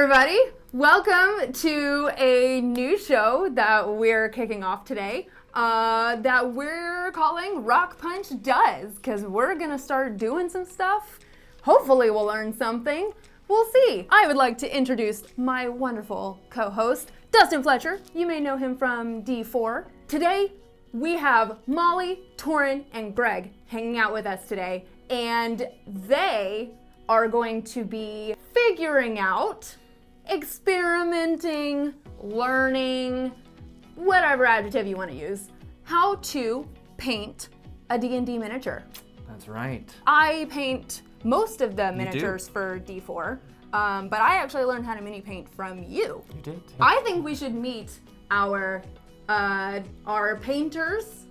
everybody. Welcome to a new show that we're kicking off today that we're calling RockPunch Does, because we're going to start doing some stuff. Hopefully we'll learn something. We'll see. I would like to introduce my wonderful co-host, Dustin Fletcher. You may know him from D4. Today, we have Molly, Torin, and Greg hanging out with us today, and they are going to be figuring out, experimenting, learning, whatever adjective you want to use, how to paint a D&D miniature. That's right. I paint most of the miniatures for D4, but I actually learned how to mini paint from you. You did? I think we should meet our painters.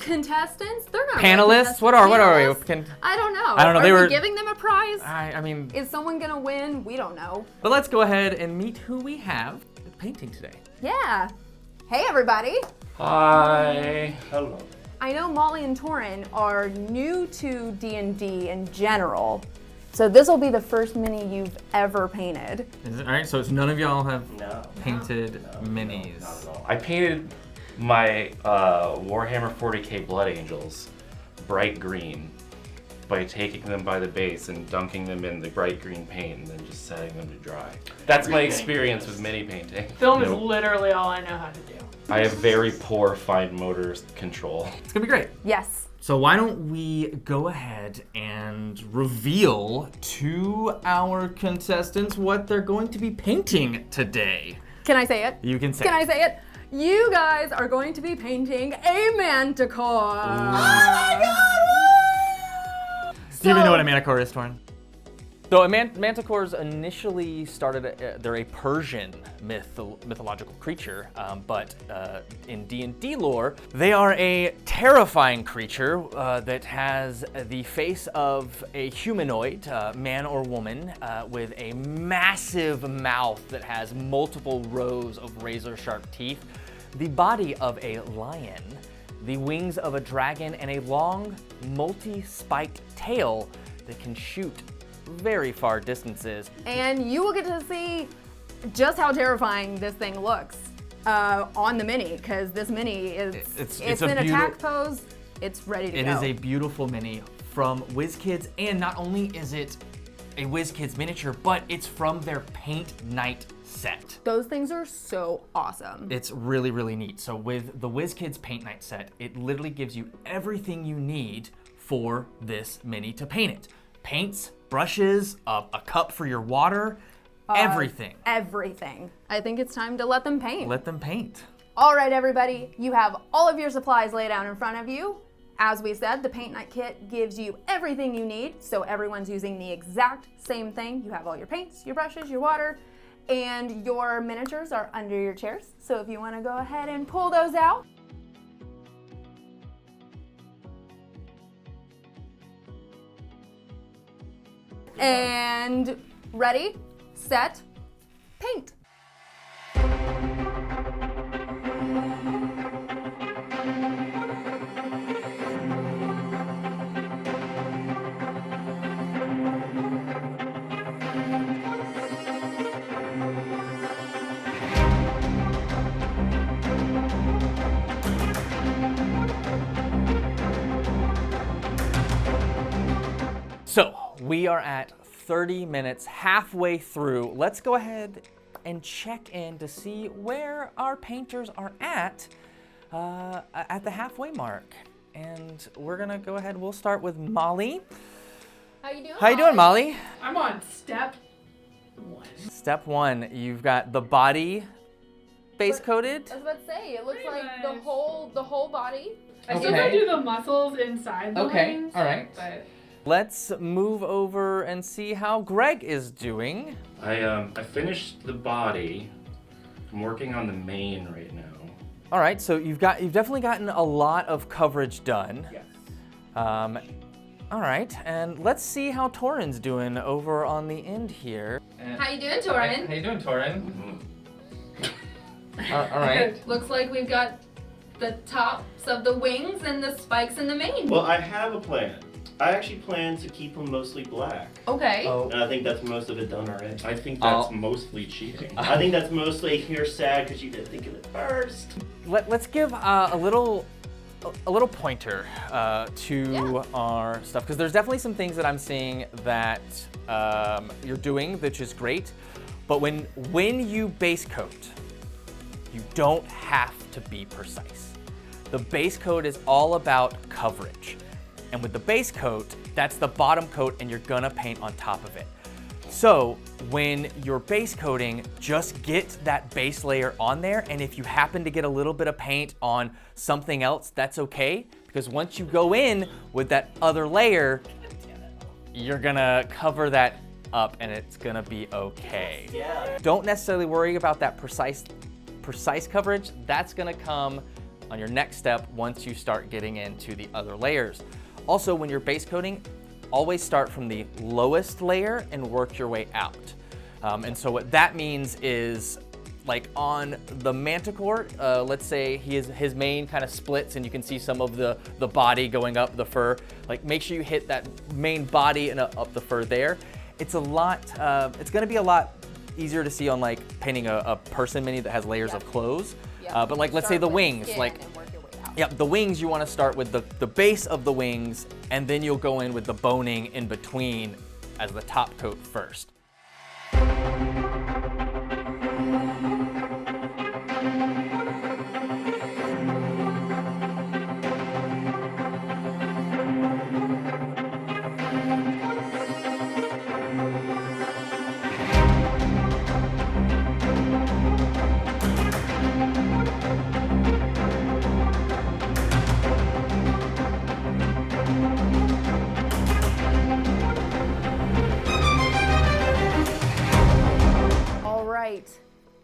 Contestants? They're not panelists? What are we? I don't know. I don't know. Are we giving them a prize? I mean, is someone gonna win? We don't know. But let's go ahead and meet who we have painting today. Yeah. Hey everybody. Hi. Hello. I know Molly and Torin are new to D&D in general, so this will be the first mini you've ever painted. Is it? All right, so it's none of y'all have painted minis. Not at all. I painted my Warhammer 40k Blood Angels bright green by taking them by the base and dunking them in the bright green paint and then just setting them to dry. That's my experience with mini painting. Film is literally all I know how to do. I have very poor fine motor control. It's gonna be great. Yes. So why don't we go ahead and reveal to our contestants what they're going to be painting today. Can I say it? You can say Can I say it? You guys are going to be painting a manticore. Oh my god! Do you even know what a manticore is, Torin? So manticores initially started, they're a Persian mythological creature, but in D&D lore, they are a terrifying creature that has the face of a humanoid, man or woman, with a massive mouth that has multiple rows of razor-sharp teeth, the body of a lion, the wings of a dragon, and a long, multi-spiked tail that can shoot very far distances. And you will get to see just how terrifying this thing looks on the mini, because this mini is it's in attack pose. It's ready to go. It is a beautiful mini from WizKids, and not only is it a WizKids miniature, but it's from their Paint Night set. Those things are so awesome. It's really, really neat. So with the WizKids Paint Night set, it literally gives you everything you need for this mini to paint it. Paints, brushes, a cup for your water, everything. Everything. I think it's time to let them paint. Let them paint. All right, everybody, you have all of your supplies laid out in front of you. As we said, the Paint Night kit gives you everything you need, so everyone's using the exact same thing. You have all your paints, your brushes, your water, and your miniatures are under your chairs. So if you want to go ahead and pull those out. And ready, set, paint. So we are at 30 minutes, halfway through. Let's go ahead and check in to see where our painters are at the halfway mark. And we're gonna go ahead, we'll start with Molly. How you doing? How you doing, Molly? I'm on step 1. Step 1, you've got the body base coated. I was about to say, it looks Pretty like much. the whole body. I still gotta do the muscles inside the wings. all right. But Let's move over and see how Greg is doing. I finished the body. I'm working on the mane right now. All right, so you've definitely gotten a lot of coverage done. Yes. All right, and let's see how Torin's doing over on the end here. How you doing, Torin? How you doing, Torin? Mm-hmm. All right. Looks like we've got the tops of the wings and the spikes in the mane. Well, I have a plan. I actually plan to keep them mostly black. Okay. Oh. And I think that's most of it done already. I think that's mostly cheating. I think that's mostly you're sad because you didn't think of it first. Let's give a little pointer to our stuff, because there's definitely some things that I'm seeing that you're doing, which is great. But when you base coat, you don't have to be precise. The base coat is all about coverage. And with the base coat, that's the bottom coat and you're gonna paint on top of it. So when you're base coating, just get that base layer on there, and if you happen to get a little bit of paint on something else, that's okay, because once you go in with that other layer, you're gonna cover that up and it's gonna be okay. Yeah. Don't necessarily worry about that precise coverage. That's gonna come on your next step once you start getting into the other layers. Also, when you're base coating, always start from the lowest layer and work your way out. And so what that means is, like on the Manticore, let's say his mane kind of splits and you can see some of the body going up the fur. Like, make sure you hit that main body and up the fur there. It's gonna be a lot easier to see on like painting a person mini that has layers of clothes. But like, let's say the wings, like, yep, the wings, you want to start with the base of the wings, and then you'll go in with the boning in between as the top coat first.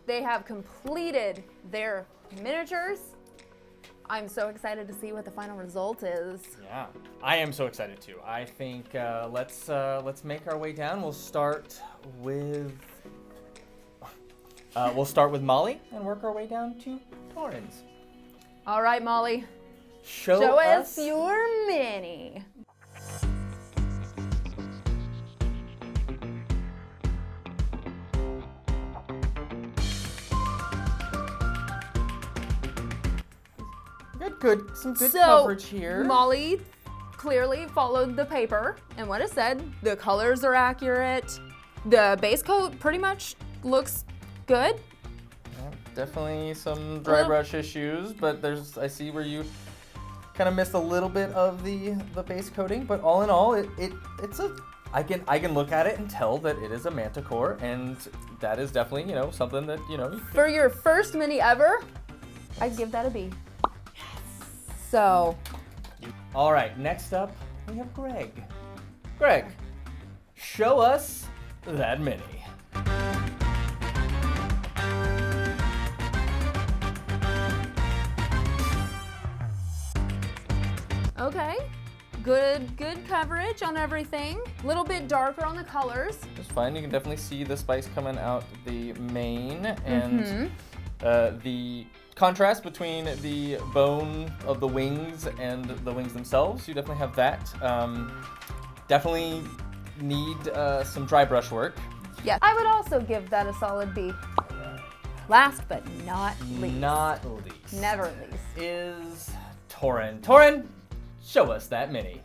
They have completed their miniatures. I'm so excited to see what the final result is. Yeah, I am so excited too. I think let's make our way down. We'll start with Molly and work our way down to Torrens. All right, Molly. Show us your mini. Some good coverage here. Molly clearly followed the paper and what it said. The colors are accurate. The base coat pretty much looks good. Yeah, definitely some dry brush issues, but I see where you kind of missed a little bit of the base coating, but all in all, I can look at it and tell that it is a Manticore, and that is definitely, something that, For your first mini ever, I'd give that a B. So. All right, next up, we have Greg. Greg, show us that mini. Okay, good coverage on everything. A little bit darker on the colors. It's fine, you can definitely see the spice coming out the mane, and the contrast between the bone of the wings and the wings themselves. You definitely have that. Definitely need some dry brush work. Yeah, I would also give that a solid B. Last but not least. Not least. Never least. Is Torren. Torren, show us that mini.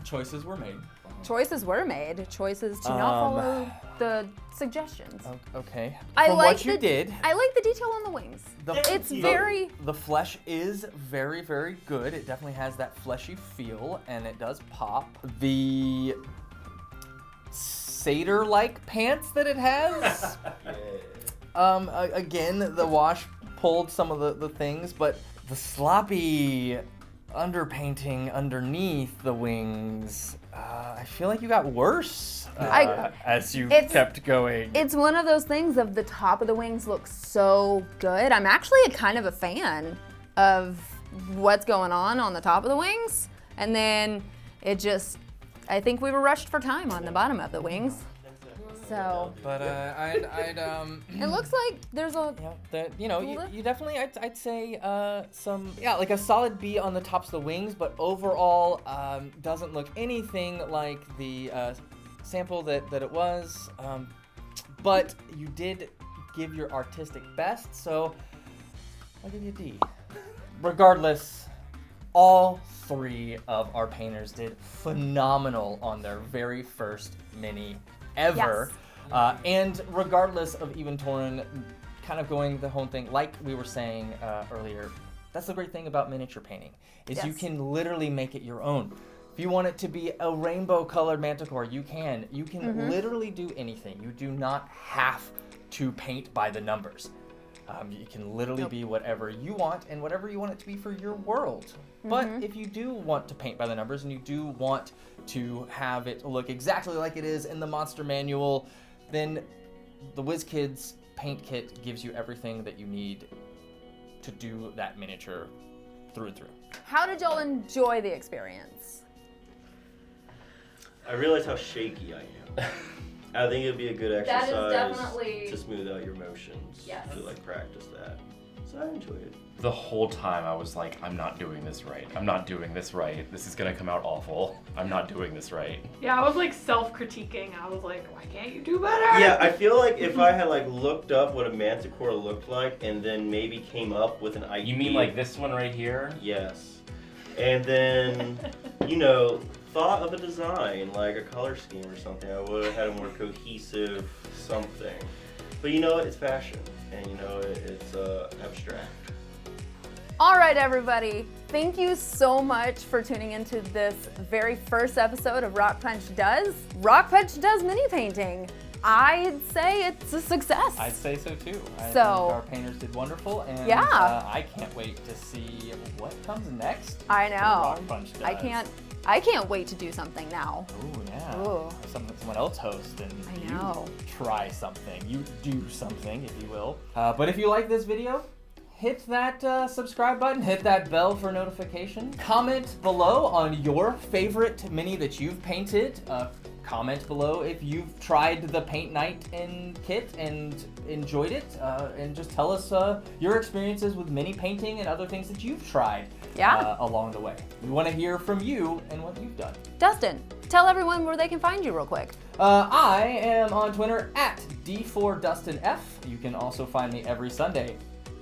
Choices were made. Choices were made. Choices to not follow the suggestions. Okay. I From like what you did. I like the detail on the wings. The flesh is very, very good. It definitely has that fleshy feel, and it does pop. The satyr-like pants that it has. Again, the wash pulled some of the things, but the sloppy underpainting underneath the wings, I feel like you got worse as you kept going. It's one of those things of the top of the wings looks so good. I'm actually kind of a fan of what's going on the top of the wings. And then I think we were rushed for time on the bottom of the wings. So. But I'd It looks like there's a. you definitely, I'd say like a solid B on the tops of the wings, but overall doesn't look anything like the sample that it was. But you did give your artistic best, so I'll give you a D. Regardless, all 3 of our painters did phenomenal on their very first mini ever. Yes. And regardless of even Torin kind of going the whole thing, like we were saying earlier, that's the great thing about miniature painting, is you can literally make it your own. If you want it to be a rainbow colored manticore, you can. You can literally do anything. You do not have to paint by the numbers. You can literally be whatever you want and whatever you want it to be for your world. But if you do want to paint by the numbers and you do want to have it look exactly like it is in the monster manual, then the WizKids paint kit gives you everything that you need to do that miniature through and through. How did y'all enjoy the experience? I realize how shaky I am. I think it'd be a good exercise definitely- to smooth out your motions. Yes. To like practice that. So I enjoyed it. The whole time I was like, I'm not doing this right. I'm not doing this right. This is gonna come out awful. I'm not doing this right. Yeah, I was like self-critiquing. I was like, why can't you do better? Yeah, I feel like if I had like looked up what a manticore looked like and then maybe came up with an idea. You mean like this one right here? Yes. And then, thought of a design, like a color scheme or something. I would have had a more cohesive something. But it's fashion, and it's abstract. All right, everybody. Thank you so much for tuning into this very first episode of RockPunch Does. RockPunch Does mini painting. I'd say it's a success. I'd say so too. I think So- our painters did wonderful, and Yeah. I can't wait to see what comes next. I for know. RockPunch Does. I can't wait to do something now. Ooh, yeah. Ooh. Have someone else host and I know. you try something. You do something, if you will. But if you like this video, hit that subscribe button, hit that bell for notification. Comment below on your favorite mini that you've painted. Comment below if you've tried the Paint Night and kit and enjoyed it, and just tell us your experiences with mini painting and other things that you've tried along the way. We want to hear from you and what you've done. Dustin, tell everyone where they can find you real quick. I am on Twitter at D4DustinF. You can also find me every Sunday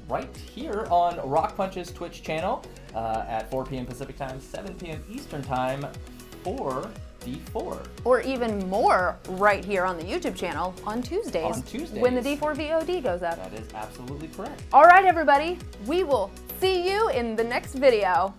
right here on RockPunch's Twitch channel at 4 p.m. Pacific Time, 7 p.m. Eastern Time for D4. Or even more right here on the YouTube channel on Tuesdays. On Tuesdays. When the D4 VOD goes up. That is absolutely correct. All right, everybody. We will see you in the next video.